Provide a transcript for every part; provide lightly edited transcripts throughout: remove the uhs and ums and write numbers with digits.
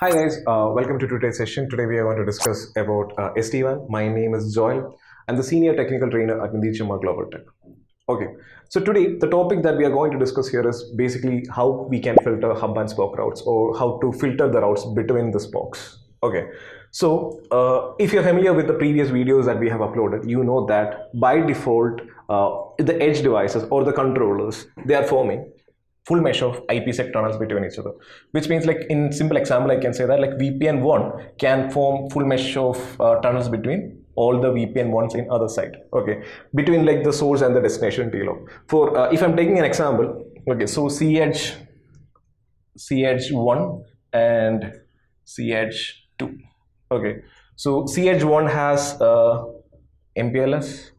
Hi guys, welcome to today's session. Today we are going to discuss about SD-WAN. My name is Joel. I'm the Senior Technical Trainer at Nidhi Global Tech. Okay, so today the topic that we are going to discuss here is basically how we can filter hub and spoke routes, or how to filter the routes between the spokes. Okay, so if you're familiar with the previous videos that we have uploaded, you know that by default the edge devices or the controllers, they are forming full mesh of IPsec tunnels between each other, which means, like, in simple example I can say that like VPN1 can form full mesh of tunnels between all the VPN1s in other side, okay, between like the source and the destination TLOC. For if I'm taking an example, okay, so CH1 and CH2, okay, so CH1 has MPLS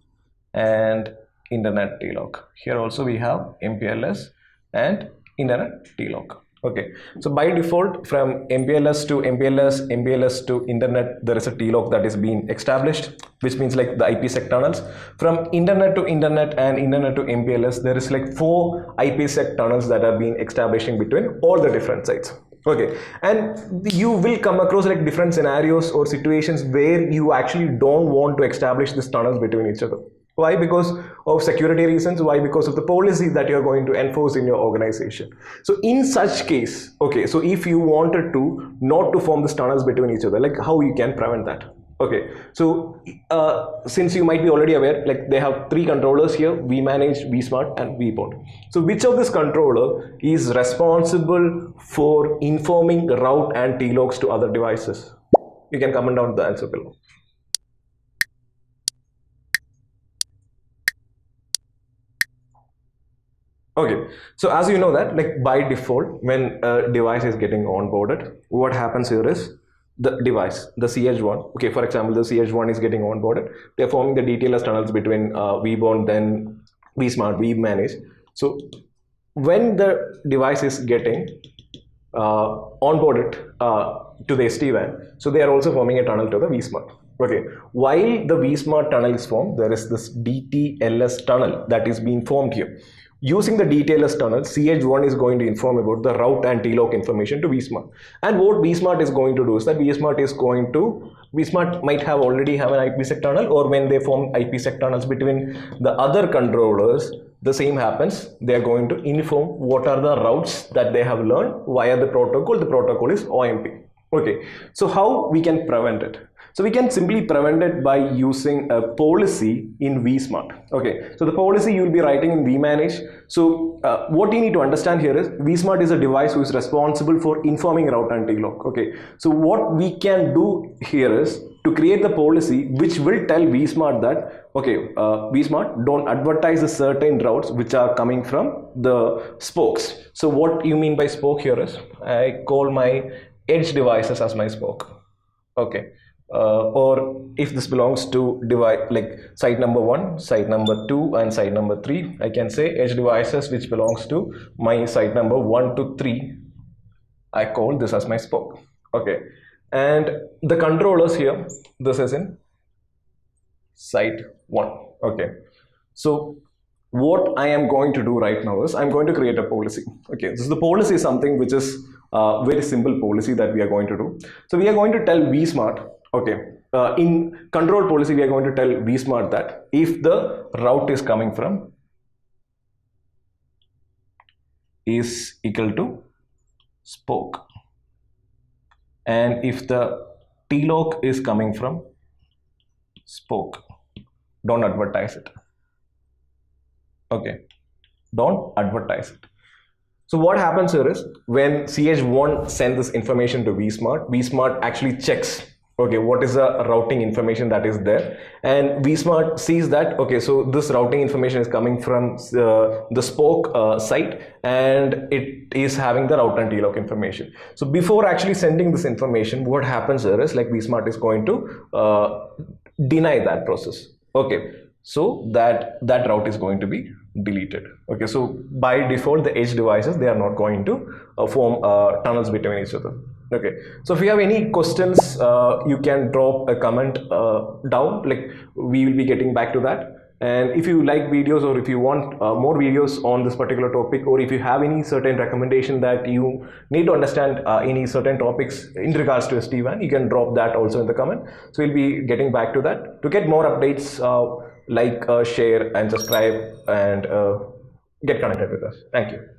and Internet TLOC. Here also we have MPLS and Internet TLOC. Okay, so by default from MPLS to MPLS to Internet, there is a TLOC that is being established, which means like the IPsec tunnels. From Internet to Internet and Internet to MPLS, there is like 4 IPsec tunnels that are being establishing between all the different sites. Okay, and you will come across like different scenarios or situations where you actually don't want to establish these tunnels between each other. Why? Because of security reasons. Why? Because of the policy that you're going to enforce in your organization. So in such case, okay, so if you wanted to not to form these tunnels between each other, like how you can prevent that? Okay, so since you might be already aware, like they have 3 controllers here: vManage, vSmart and vBond. So which of this controller is responsible for informing route and TLOCs to other devices? You can comment down the answer below. Okay, so as you know that like by default when a device is getting onboarded, what happens here is the device, the CH1, okay, for example, the CH1 is getting onboarded, they're forming the DTLS tunnels between vBond, then vSmart, vManage. So when the device is getting onboarded to the SD-WAN, so they are also forming a tunnel to the vSmart. Okay, while the vSmart tunnel is formed, there is this DTLS tunnel that is being formed here. Using the DTLS tunnel, CH1 is going to inform about the route and TLOC information to vSmart. And what vSmart is going to do is that vSmart might have already have an IPsec tunnel, or when they form IPsec tunnels between the other controllers, the same happens. They are going to inform what are the routes that they have learned via the protocol. The protocol is OMP. Okay, so how we can prevent it? So we can simply prevent it by using a policy in vSmart. Okay, so the policy you will be writing in vManage. So what you need to understand here is vSmart is a device who is responsible for informing route and TLOC. Okay, so what we can do here is to create the policy which will tell vSmart that, okay, vSmart, don't advertise the certain routes which are coming from the spokes. So what you mean by spoke here is I call my edge devices as my spoke. Okay. Or if this belongs to device like site number 1, site number 2 and site number 3, I can say edge devices which belongs to my site number 1 to 3, I call this as my spoke. Okay, and the controllers here, this is in site 1. Okay, so what I am going to do right now is I'm going to create a policy. Okay, so the policy is something which is very simple policy that we are going to do. So we are going to tell vSmart, okay, in control policy we are going to tell vSmart that if the route is coming from is equal to spoke, and if the TLOC is coming from spoke, don't advertise it. Okay, don't advertise it. So what happens here is when CH1 sends this information to vSmart, vSmart actually checks, okay, what is the routing information that is there, and vSmart sees that, okay, so this routing information is coming from the spoke site, and it is having the route and TLOC information. So before actually sending this information, what happens here is like vSmart is going to deny that process. Okay, so that route is going to be deleted. Okay, so by default the edge devices, they are not going to form tunnels between each other. Okay, so if you have any questions, you can drop a comment down, like we will be getting back to that. And if you like videos, or if you want more videos on this particular topic, or if you have any certain recommendation that you need to understand any certain topics in regards to SD-WAN, you can drop that also in the comment. So we'll be getting back to that. To get more updates, like, share and subscribe, and get connected with us. Thank you.